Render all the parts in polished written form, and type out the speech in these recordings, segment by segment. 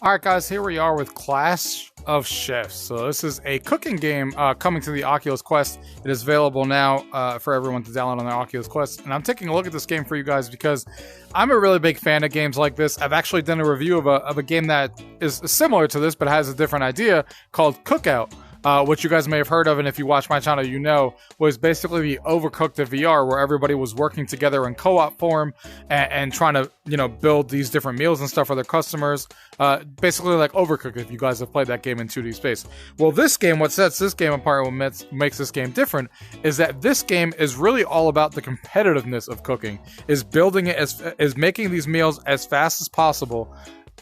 Alright guys, here we are with Clash of Chefs. So this is a cooking game coming to the Oculus Quest. It is available now for everyone to download on the Oculus Quest. And I'm taking a look at this game for you guys because I'm a really big fan of games like this. I've actually done a review of a game that is similar to this but has a different idea called Cookout. Which you guys may have heard of, and if you watch my channel, you know, was basically the Overcooked of VR, where everybody was working together in co-op form and trying to, you know, build these different meals and stuff for their customers. Basically like Overcooked, if you guys have played that game in 2D space. Well, this game, what sets this game apart, what makes this game different, is that this game is really all about the competitiveness of cooking, is building it is making these meals as fast as possible.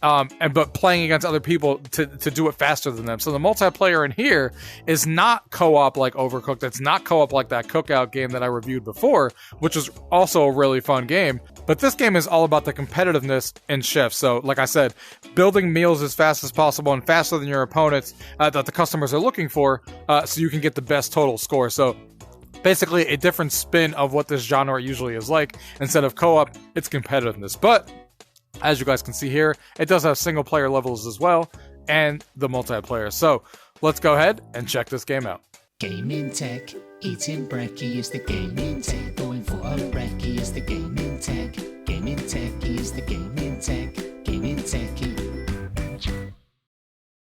But playing against other people to do it faster than them. So the multiplayer in here is not co-op like Overcooked. It's not co-op like that Cookout game that I reviewed before, which is also a really fun game. But this game is all about the competitiveness in chefs. So, like I said, building meals as fast as possible and faster than your opponents that the customers are looking for, so you can get the best total score. So basically a different spin of what this genre usually is like. Instead of co-op, it's competitiveness. But as you guys can see here, it does have single player levels as well, and the multiplayer. So let's go ahead and check this game out. Gaming tech, eating brekkie is the gaming tech. Going for a brekkie is the gaming tech. Gaming tech is the gaming tech. Gaming techie.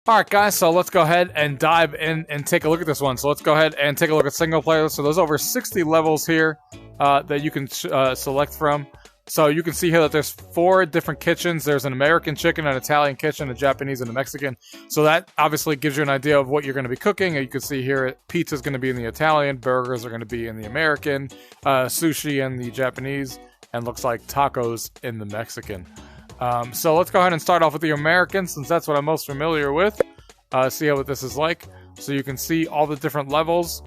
Alright guys, so let's go ahead and dive in and take a look at this one. So let's go ahead and take a look at single player. So there's over 60 levels here that you can select from. So you can see here that there's 4 different kitchens. There's an American chicken, an Italian kitchen, a Japanese, and a Mexican. So that obviously gives you an idea of what you're going to be cooking. You can see here pizza is going to be in the Italian, burgers are going to be in the American, sushi in the Japanese, and looks like tacos in the Mexican. So let's go ahead and start off with the American, since that's what I'm most familiar with. See what this is like. So you can see all the different levels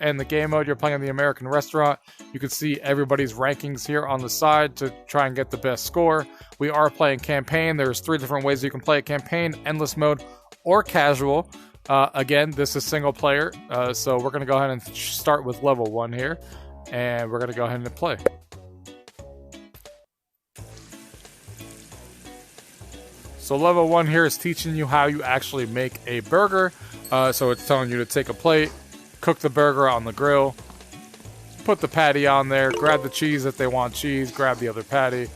in the game mode. You're playing in the American restaurant. You can see everybody's rankings here on the side to try and get the best score. We are playing campaign. There's 3 different ways you can play a campaign: endless mode or casual. Again, this is single player. So we're going to go ahead and start with level 1 here. And we're going to go ahead and play. So level 1 here is teaching you how you actually make a burger. So it's telling you to take a plate, cook the burger on the grill, put the patty on there, grab the cheese if they want cheese, grab the other patty,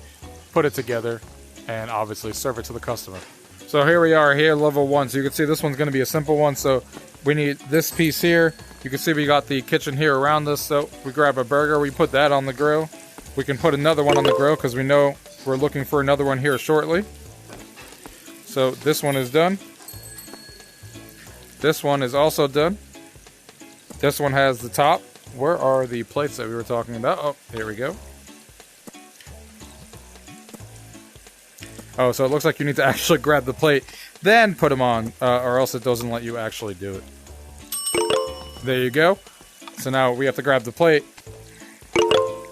put it together, and obviously serve it to the customer. So here we are here, level 1. So you can see this one's going to be a simple one. So we need this piece here. You can see we got the kitchen here around us. So we grab a burger, we put that on the grill. We can put another one on the grill because we know we're looking for another one here shortly. So this one is done. This one is also done. This one has the top. Where are the plates that we were talking about? Oh, here we go. Oh, so it looks like you need to actually grab the plate, then put them on, or else it doesn't let you actually do it. There you go. So now we have to grab the plate,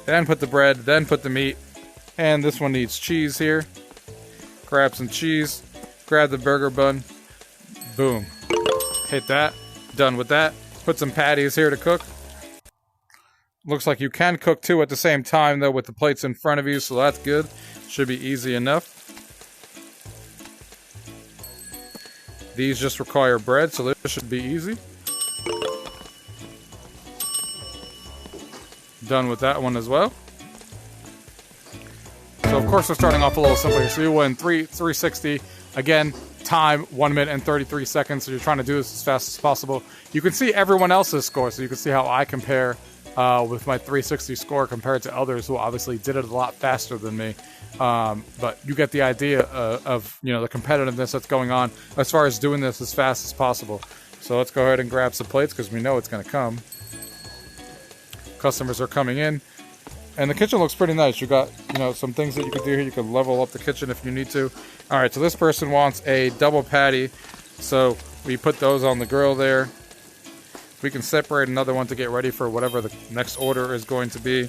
then put the bread, then put the meat, and this one needs cheese here. Grab some cheese. Grab the burger bun, boom, hit that, done with that. Put some patties here to cook. Looks like you can cook 2 at the same time though with the plates in front of you, so that's good. Should be easy enough. These just require bread, so this should be easy. Done with that one as well. So of course we're starting off a little simpler. So you win 360. Again, time 1 minute and 33 seconds. So you're trying to do this as fast as possible. You can see everyone else's score, so you can see how I compare with my 360 score compared to others who obviously did it a lot faster than me. But you get the idea of the competitiveness that's going on as far as doing this as fast as possible. So let's go ahead and grab some plates because we know it's going to come. Customers are coming in. And the kitchen looks pretty nice. You got, some things that you could do here. You could level up the kitchen if you need to. All right, so this person wants a double patty. So we put those on the grill there. We can separate another one to get ready for whatever the next order is going to be.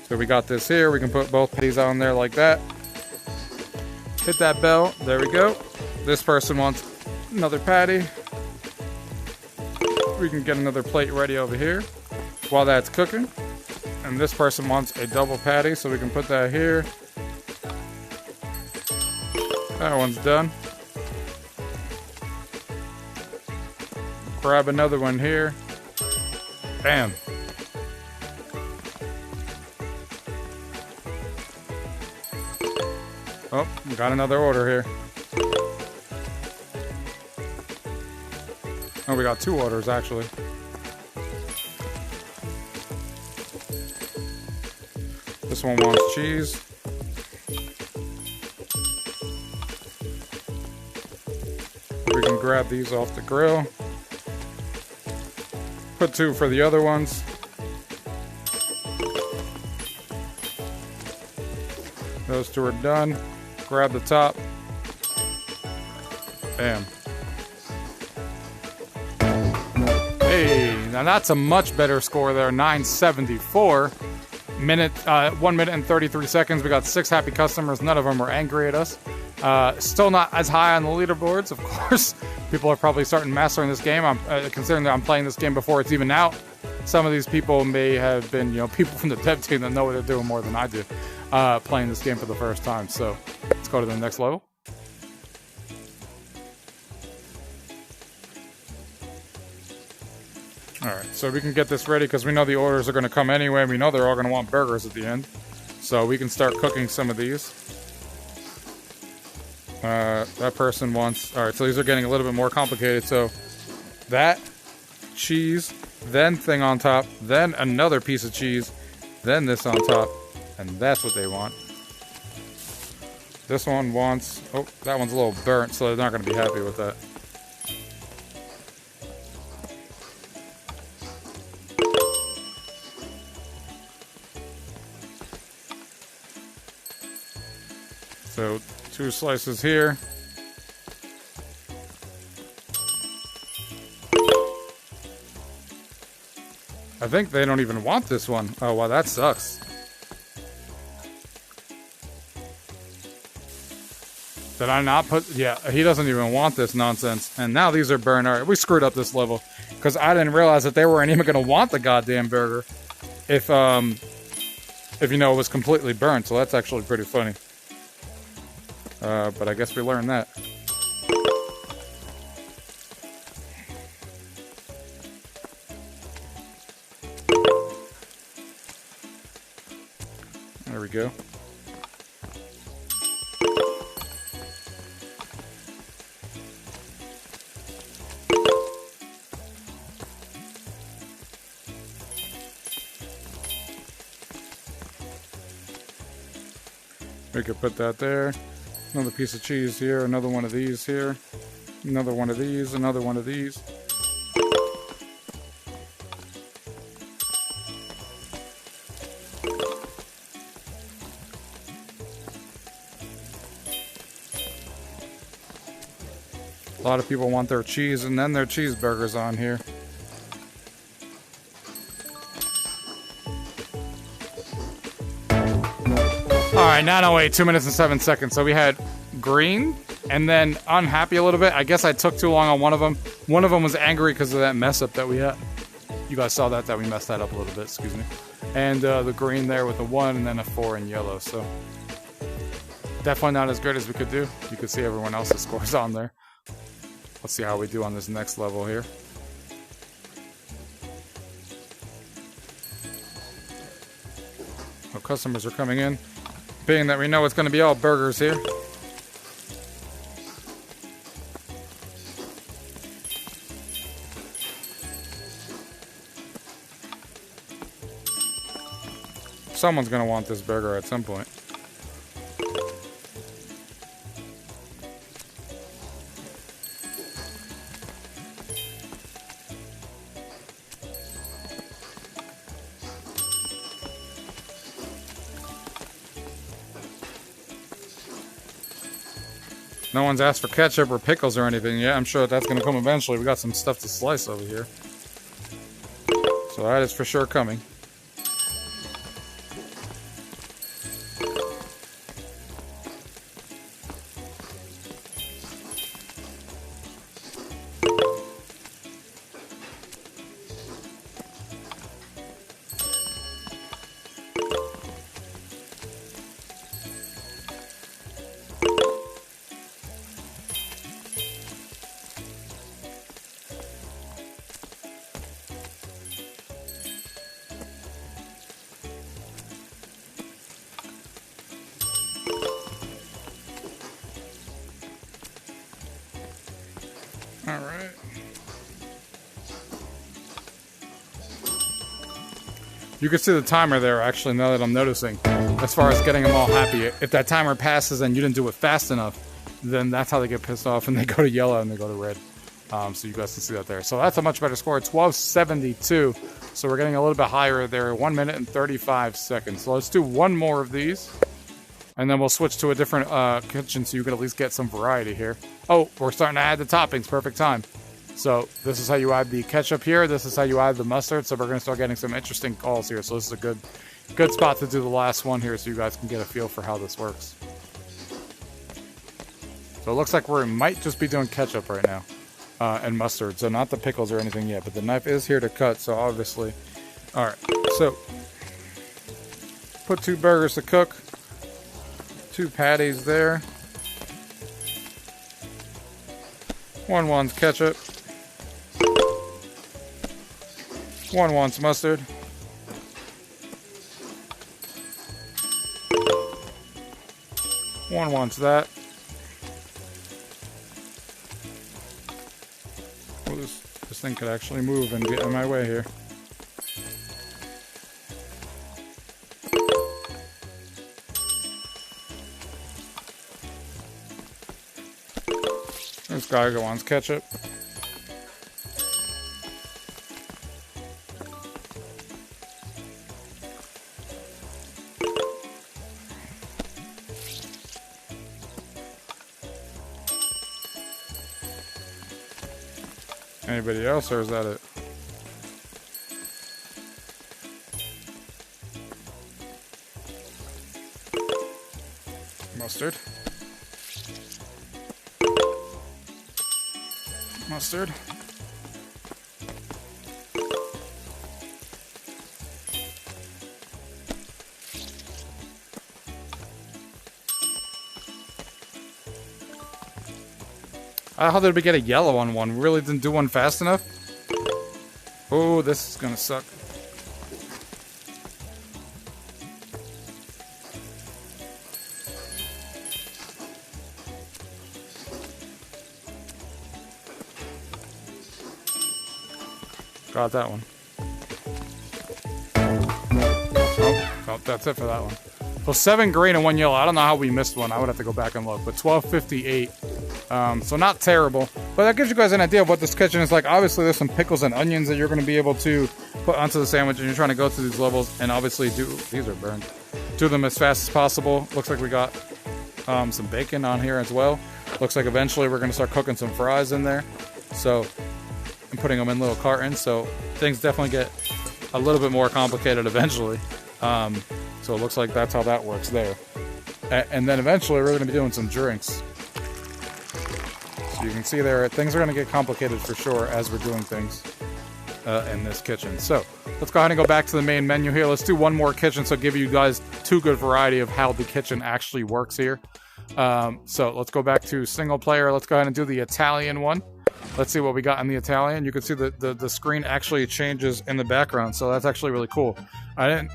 So we got this here. We can put both patties on there like that. Hit that bell. There we go. This person wants another patty. We can get another plate ready over here while that's cooking. And this person wants a double patty, so we can put that here. That one's done. Grab another one here. Bam. Oh, we got another order here. Oh, we got 2 orders actually. This one wants cheese. We can grab these off the grill. Put 2 for the other ones. Those 2 are done. Grab the top. Bam. Hey, now that's a much better score there. 974. 1 minute and 33 seconds. We got 6 happy customers. None of them were angry at us. Still not as high on the leaderboards, of course. People are probably starting mastering this game. I'm considering that I'm playing this game before it's even out. Some of these people may have been, people from the dev team that know what they're doing more than I do, playing this game for the first time. So let's go to the next level. Alright, so we can get this ready because we know the orders are going to come anyway. We know they're all going to want burgers at the end. So we can start cooking some of these. That person wants... Alright, so these are getting a little bit more complicated. So that, cheese, then thing on top, then another piece of cheese, then this on top, and that's what they want. This one wants... Oh, that one's a little burnt, so they're not going to be happy with that. So, 2 slices here. I think they don't even want this one. Oh, wow, that sucks. Did I not put... Yeah, he doesn't even want this nonsense. And now these are burned. Alright, we screwed up this level. Because I didn't realize that they weren't even going to want the goddamn burger. If it was completely burnt. So that's actually pretty funny. But I guess we learned that. There we go. We could put that there. Another piece of cheese here, another one of these here, another one of these, another one of these. A lot of people want their cheese and then their cheeseburgers on here. Alright, 908, 2 minutes and 7 seconds. So we had green, and then unhappy a little bit. I guess I took too long on one of them. One of them was angry because of that mess up that we had. You guys saw that we messed that up a little bit, excuse me. And the green there with a 1 and then a 4 in yellow, so... Definitely not as good as we could do. You could see everyone else's scores on there. Let's see how we do on this next level here. Our customers are coming in. Being that we know it's going to be all burgers here. Someone's going to want this burger at some point. No one's asked for ketchup or pickles or anything yet. I'm sure that's going to come eventually. We got some stuff to slice over here. So that is for sure coming. All right. You can see the timer there, actually, now that I'm noticing, as far as getting them all happy. If that timer passes and you didn't do it fast enough, then that's how they get pissed off and they go to yellow and they go to red. So you guys can see that there. So that's a much better score. 1272. So we're getting a little bit higher there. 1 minute and 35 seconds. So let's do one more of these. And then we'll switch to a different kitchen so you can at least get some variety here. Oh, we're starting to add the toppings. Perfect time. So this is how you add the ketchup here. This is how you add the mustard. So we're going to start getting some interesting calls here. So this is a good spot to do the last one here so you guys can get a feel for how this works. So it looks like we might just be doing ketchup right now and mustard. So not the pickles or anything yet, but the knife is here to cut. So obviously, all right. So put 2 burgers to cook, 2 patties there. One wants ketchup. One wants mustard. One wants that. Oh, this thing could actually move and get in my way here. This guy wants ketchup. Anybody else, or is that it? Mustard. Mustard. How did we get a yellow on one? We really didn't do one fast enough? Oh, this is gonna suck. Got that one. Oh, that's it for that one. Well, 7 green and 1 yellow. I don't know how we missed one. I would have to go back and look. But 1258. So not terrible. But that gives you guys an idea of what this kitchen is like. Obviously, there's some pickles and onions that you're going to be able to put onto the sandwich. And you're trying to go through these levels and obviously these are burned. Do them as fast as possible. Looks like we got some bacon on here as well. Looks like eventually we're going to start cooking some fries in there. So I'm putting them in little cartons. So things definitely get a little bit more complicated eventually. So it looks like that's how that works there. And then eventually we're going to be doing some drinks. So you can see there, things are going to get complicated for sure as we're doing things in this kitchen. So let's go ahead and go back to the main menu here. Let's do one more kitchen so give you guys 2 good variety of how the kitchen actually works here. So let's go back to single player. Let's go ahead and do the Italian one. Let's see what we got in the Italian. You can see the screen actually changes in the background, so that's actually really cool. I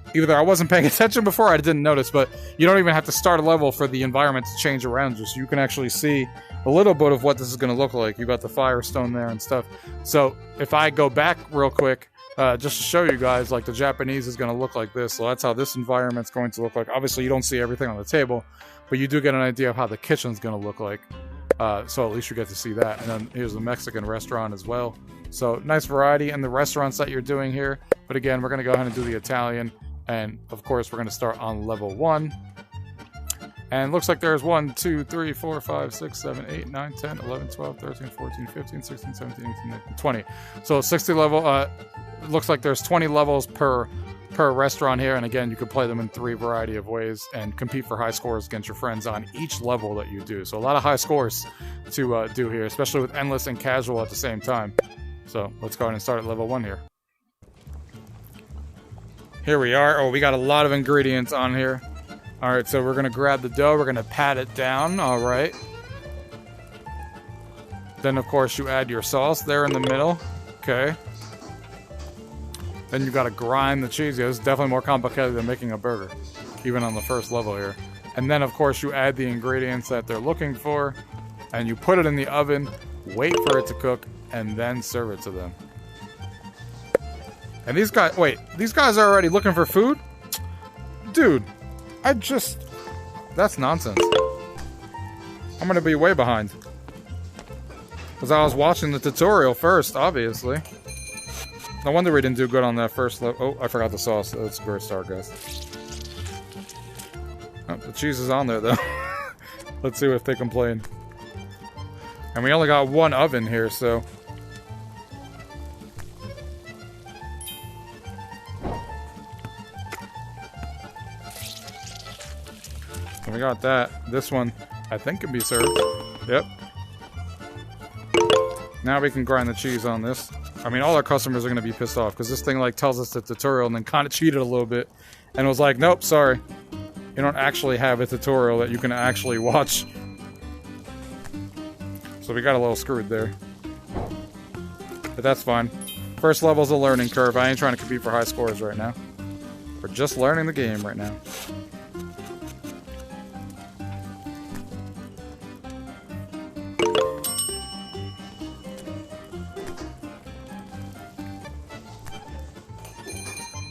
wasn't paying attention before, I didn't notice, but you don't even have to start a level for the environment to change around you, so you can actually see a little bit of what this is going to look like. You got the firestone there and stuff. So if I go back real quick, just to show you guys, like the Japanese is going to look like this, so that's how this environment's going to look like. Obviously, you don't see everything on the table, but you do get an idea of how the kitchen's going to look like. So at least you get to see that. And then here's the Mexican restaurant as well. So nice variety in the restaurants that you're doing here. But again, we're going to go ahead and do the Italian. And of course, we're going to start on level 1. And looks like there's 1, 2, 3, 4, 5, 6, 7, 8, 9, 10, 11, 12, 13, 14, 15, 16, 17, 18, 19, 20. So 60 level, looks like there's 20 levels per restaurant here, and again, you can play them in 3 variety of ways and compete for high scores against your friends on each level that you do. So a lot of high scores to do here, especially with endless and casual at the same time. So let's go ahead and start at level 1 here. Here we are. Oh, we got a lot of ingredients on here. All right, so we're gonna grab the dough, we're gonna pat it down. All right. Then of course you add your sauce there in the middle. Okay. Then you gotta grind the cheese. Yeah, this is definitely more complicated than making a burger, even on the first level here. And then of course you add the ingredients that they're looking for, and you put it in the oven wait for it to cook, and then serve it to them. And these guys, wait, these guys are already looking for food? Dude, that's nonsense. I'm gonna be way behind. Because I was watching the tutorial first, obviously. No wonder we didn't do good on that first level. Oh, I forgot the sauce. That's a great start, guys. Oh, the cheese is on there, though. Let's see if they complain. And we only got one oven here, so... So we got that. This one, I think, can be served. Yep. Now we can grind the cheese on this. I mean, all our customers are going to be pissed off, because this thing, like, tells us the tutorial and then kind of cheated a little bit. And was like, nope, sorry. You don't actually have a tutorial that you can actually watch. So we got a little screwed there. But that's fine. First level's a learning curve. I ain't trying to compete for high scores right now. We're just learning the game right now.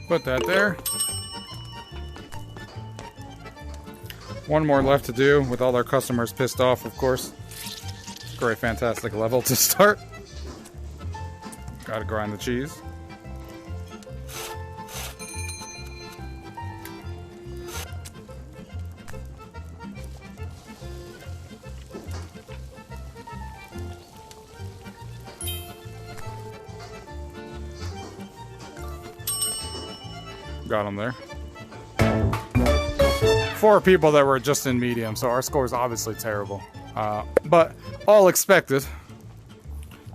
Put that there. One more left to do with all our customers pissed off, of course. Great, fantastic level to start. Gotta grind the cheese. Got them there. 4 people that were just in medium, so our score is obviously terrible. But all expected.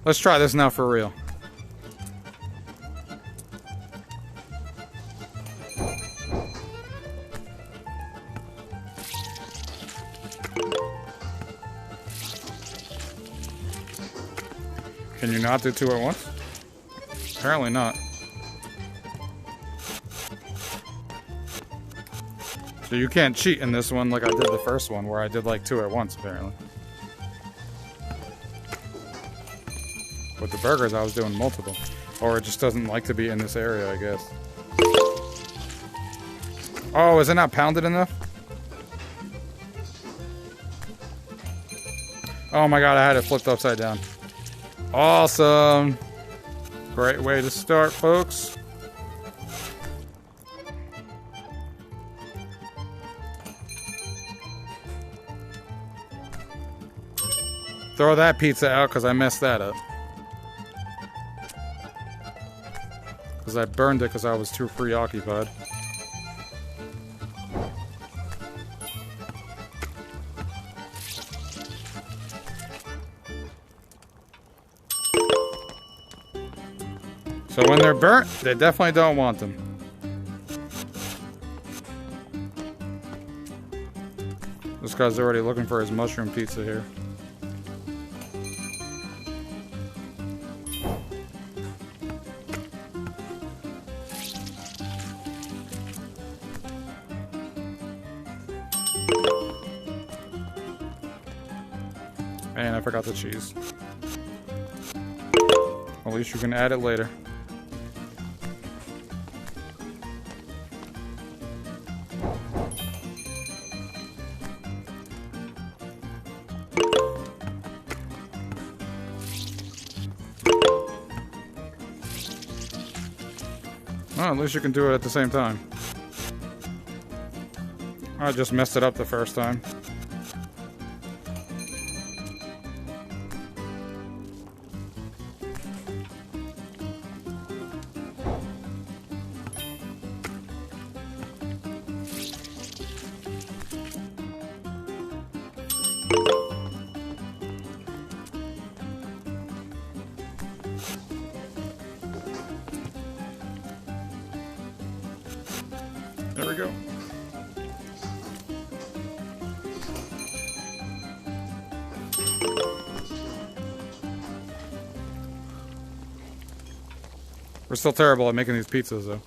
Let's try this now for real. Can you not do 2 at once? Apparently not. So you can't cheat in this one like I did the first one, where I did like 2 at once, apparently. With the burgers, I was doing multiple. Or it just doesn't like to be in this area, I guess. Oh, is it not pounded enough? Oh my god, I had it flipped upside down. Awesome! Great way to start, folks. Throw that pizza out because I messed that up. Because I burned it because I was too preoccupied. So when they're burnt, they definitely don't want them. This guy's already looking for his mushroom pizza here. And I forgot the cheese. At least you can add it later. Well, at least you can do it at the same time. I just messed it up the first time. There we go. We're still terrible at making these pizzas, though.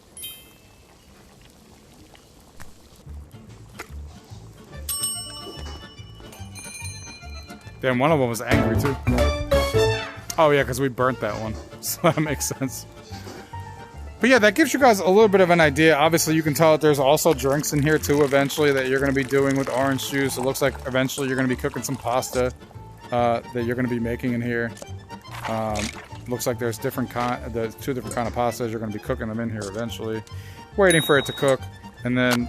Damn, one of them was angry, too. Oh yeah, because we burnt that one, so that makes sense. But yeah, that gives you guys a little bit of an idea. Obviously, you can tell that there's also drinks in here too eventually that you're going to be doing with orange juice. It looks like eventually you're going to be cooking some pasta that you're going to be making in here. Looks like there's two different kind of pastas. You're going to be cooking them in here eventually. Waiting for it to cook. And then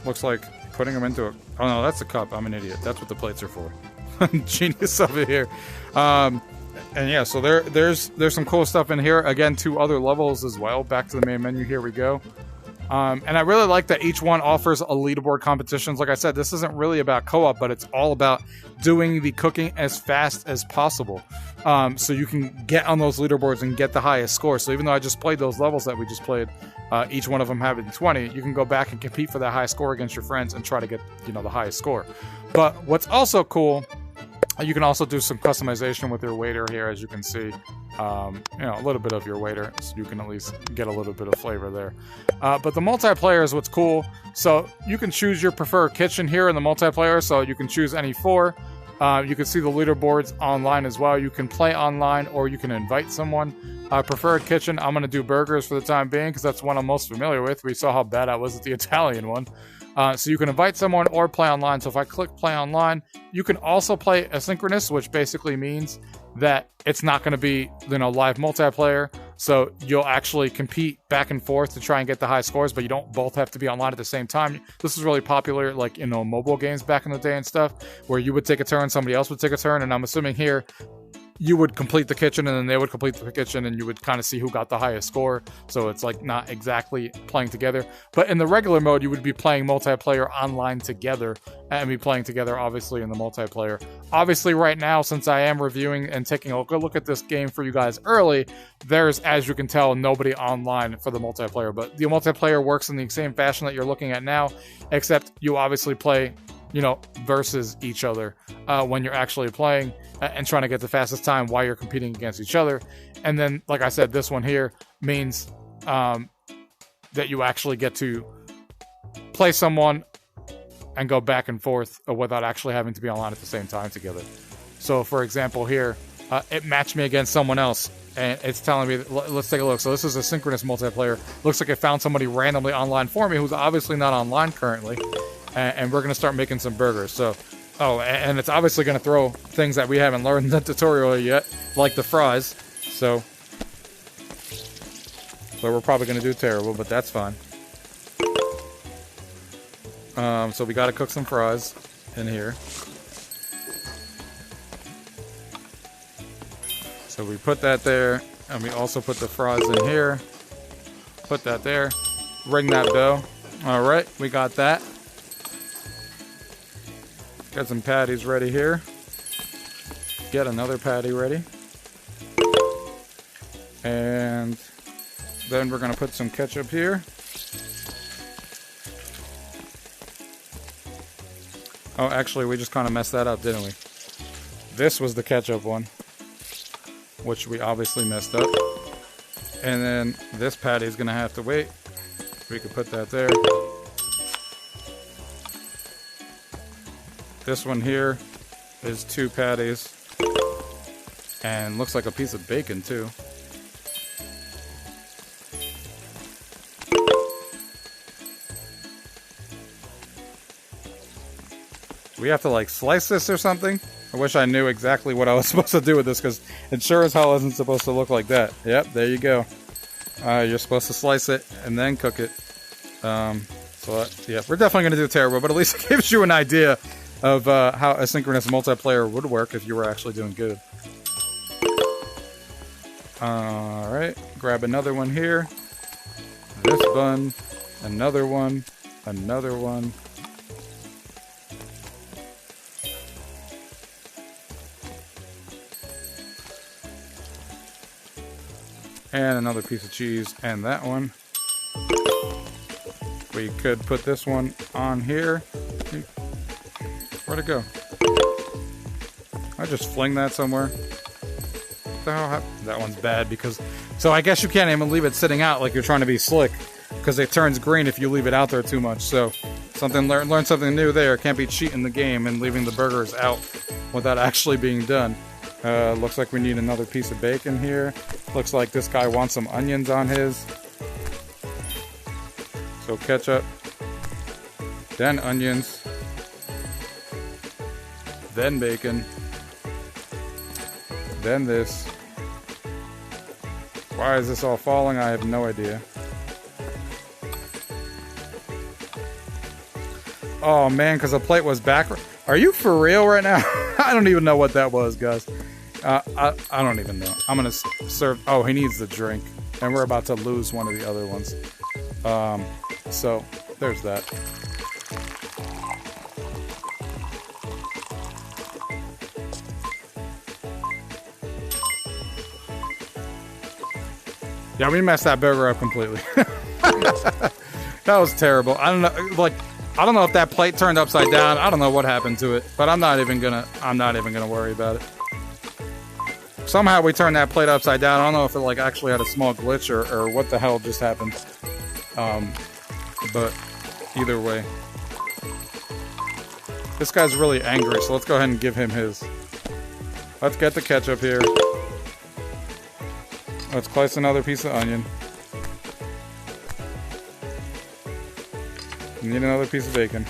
looks like putting them into a... Oh no, that's a cup. I'm an idiot. That's what the plates are for. Genius over here. And yeah, so there's some cool stuff in here. Again, 2 other levels as well. Back to the main menu. Here we go. And I really like that each one offers a leaderboard competitions. Like I said, this isn't really about co-op, but it's all about doing the cooking as fast as possible. So you can get on those leaderboards and get the highest score. So even though I just played those levels that we just played, each one of them having 20, you can go back and compete for that high score against your friends and try to get, you know, the highest score. But what's also cool, you can also do some customization with your waiter here, as you can see. You know, a little bit of your waiter, so you can at least get a little bit of flavor there. But the multiplayer is what's cool. So you can choose your preferred kitchen here in the multiplayer, so you can choose any 4. You can see the leaderboards online as well. You can play online or you can invite someone. Preferred kitchen, I'm going to do burgers for the time being because that's one I'm most familiar with. We saw how bad I was at the Italian one. So you can invite someone or play online. So if I click play online, you can also play asynchronous, which basically means that it's not going to be, you know, live multiplayer. So you'll actually compete back and forth to try and get the high scores, but you don't both have to be online at the same time. This is really popular, like, you know, mobile games back in the day and stuff, where you would take a turn, somebody else would take a turn, and I'm assuming here you would complete the kitchen and then they would complete the kitchen and you would kind of see who got the highest score. So it's like not exactly playing together. But in the regular mode, you would be playing multiplayer online together and be playing together, obviously, in the multiplayer. Obviously, right now, since I am reviewing and taking a good look at this game for you guys early, there's, as you can tell, nobody online for the multiplayer. But the multiplayer works in the same fashion that you're looking at now, except you obviously play, you know, versus each other when you're actually playing and trying to get the fastest time while you're competing against each other. And then, like I said, this one here means that you actually get to play someone and go back and forth without actually having to be online at the same time together. So, for example, here, it matched me against someone else, and it's telling me, let's take a look. So this is a synchronous multiplayer. Looks like it found somebody randomly online for me who's obviously not online currently. And we're going to start making some burgers. So, oh, and it's obviously going to throw things that we haven't learned in the tutorial yet, like the fries. So we're probably going to do terrible, but that's fine. So we got to cook some fries in here. So we put that there, and we also put the fries in here. Put that there. Ring that bell. All right, we got that. Got some patties ready here. Get another patty ready. And then we're gonna put some ketchup here. Oh, actually, we just kind of messed that up, didn't we? This was the ketchup one, which we obviously messed up. And then this patty is gonna have to wait. We could put that there. This one here is 2 patties. And looks like a piece of bacon too. We have to like slice this or something? I wish I knew exactly what I was supposed to do with this, because it sure as hell isn't supposed to look like that. Yep, there you go. You're supposed to slice it and then cook it. Yeah, we're definitely going to do terrible, but at least it gives you an idea of how asynchronous multiplayer would work if you were actually doing good. Alright, grab another one here. This bun, another one, another one. And another piece of cheese, and that one. We could put this one on here. Where'd it go? I just fling that somewhere. What the hell? That one's bad because... So I guess you can't even leave it sitting out like you're trying to be slick, because it turns green if you leave it out there too much. So learn something new there. Can't be cheating the game and leaving the burgers out without actually being done. Looks like we need another piece of bacon here. Looks like this guy wants some onions on his. So ketchup, then onions, then bacon, then this. Why is this all falling? I have no idea. Oh man, because the plate was backward. Are you for real right now? I don't even know what that was, guys. I don't even know. I'm gonna serve. Oh, he needs the drink, and we're about to lose one of the other ones. So there's that. Yeah, we messed that burger up completely. That was terrible. I don't know, like, I don't know if that plate turned upside down. I don't know what happened to it, but I'm not even gonna worry about it. Somehow we turned that plate upside down. I don't know if it like actually had a small glitch or what the hell just happened. But either way, this guy's really angry, so let's go ahead and give him his. Let's get the ketchup here. Let's slice another piece of onion. Need another piece of bacon.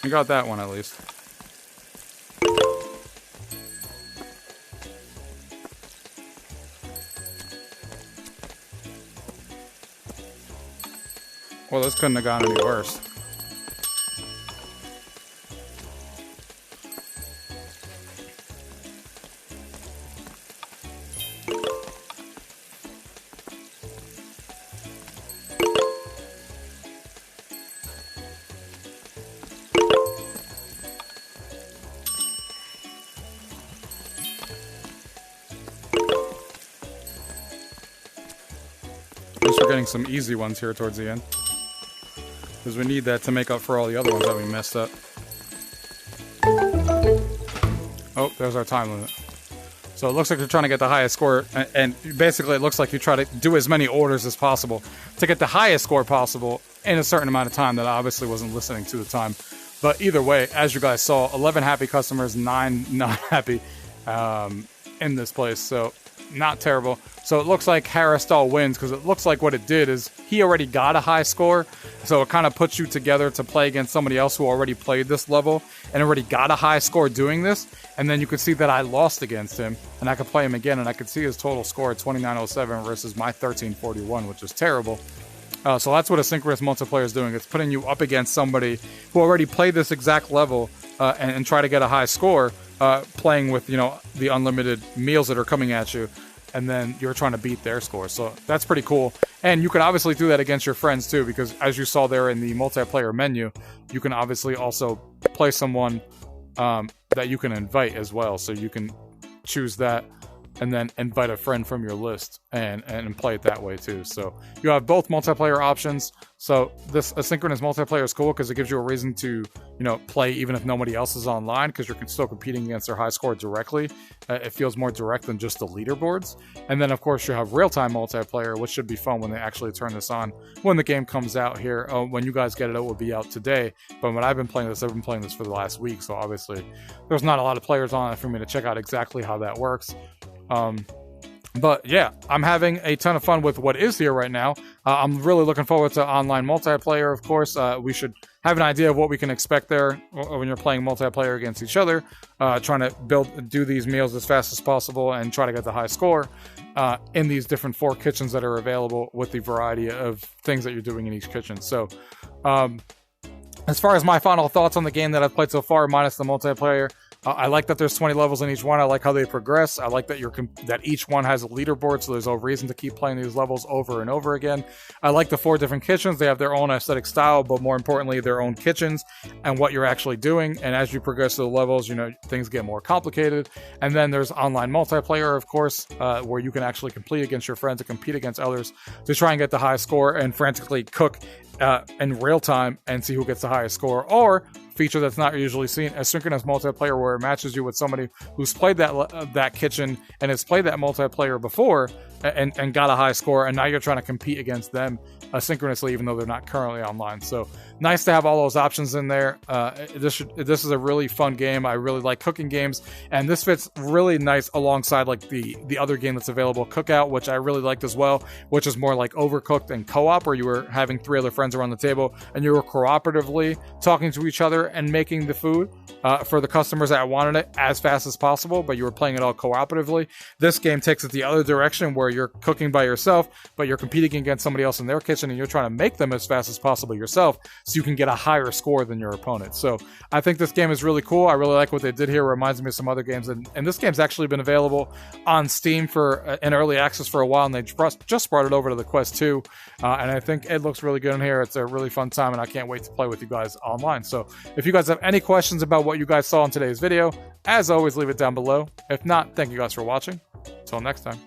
We got that one at least. Well, this couldn't have gone any worse. At least we're getting some easy ones here towards the end. Because we need that to make up for all the other ones that we messed up. Oh, there's our time limit. So it looks like you're trying to get the highest score, and basically it looks like you try to do as many orders as possible to get the highest score possible in a certain amount of time that I obviously wasn't listening to the time. But either way, as you guys saw, 11 happy customers, 9 not happy in this place. So not terrible. So it looks like Harristal wins because it looks like what it did is he already got a high score. So it kind of puts you together to play against somebody else who already played this level and already got a high score doing this. And then you could see that I lost against him and I could play him again and I could see his total score at 2907 versus my 1341, which is terrible. So that's what asynchronous multiplayer is doing. It's putting you up against somebody who already played this exact level and try to get a high score, playing with, you know, the unlimited meals that are coming at you. And then you're trying to beat their score. So that's pretty cool. And you can obviously do that against your friends too, because as you saw there in the multiplayer menu, you can obviously also play someone that you can invite as well. So you can choose that and then invite a friend from your list and play it that way too. So you have both multiplayer options. So this asynchronous multiplayer is cool because it gives you a reason to, you know, play even if nobody else is online because you're still competing against their high score directly. It feels more direct than just the leaderboards. And then of course you have real-time multiplayer, which should be fun when they actually turn this on when the game comes out here. When you guys get it, it will be out today. But when I've been playing this for the last week. So obviously there's not a lot of players on it for me to check out exactly how that works. But yeah, I'm having a ton of fun with what is here right now. I'm really looking forward to online multiplayer, of course. We should have an idea of what we can expect there when you're playing multiplayer against each other, trying to do these meals as fast as possible and try to get the high score in these different 4 kitchens that are available with the variety of things that you're doing in each kitchen. So, as far as my final thoughts on the game that I've played so far, minus the multiplayer, I like that there's 20 levels in each one. I like how they progress. I like that that each one has a leaderboard, so there's no reason to keep playing these levels over and over again. I like the 4 different kitchens. They have their own aesthetic style, but more importantly, their own kitchens and what you're actually doing. And as you progress through the levels, you know, things get more complicated. And then there's online multiplayer, of course, where you can actually compete against your friends and compete against others to try and get the high score and frantically cook in real time and see who gets the highest score, or feature that's not usually seen, asynchronous multiplayer, where it matches you with somebody who's played that kitchen and has played that multiplayer before and got a high score, and now you're trying to compete against them asynchronously, even though they're not currently online. So nice to have all those options in there. This is a really fun game. I really like cooking games, and this fits really nice alongside like the other game that's available, Cookout, which I really liked as well, which is more like Overcooked and co-op, where you were having 3 other friends around the table and you were cooperatively talking to each other and making the food for the customers that wanted it as fast as possible, but you were playing it all cooperatively. This game takes it the other direction, where you're cooking by yourself, but you're competing against somebody else in their kitchen, and you're trying to make them as fast as possible yourself so you can get a higher score than your opponent. So I think this game is really cool. I really like what they did here. It reminds me of some other games, and this game's actually been available on Steam for in early access for a while, and they just brought it over to the Quest 2, and I think it looks really good in here. It's a really fun time, and I can't wait to play with you guys online. So if you guys have any questions about what you guys saw in today's video, as always, leave it down below. If not, thank you guys for watching. Until next time.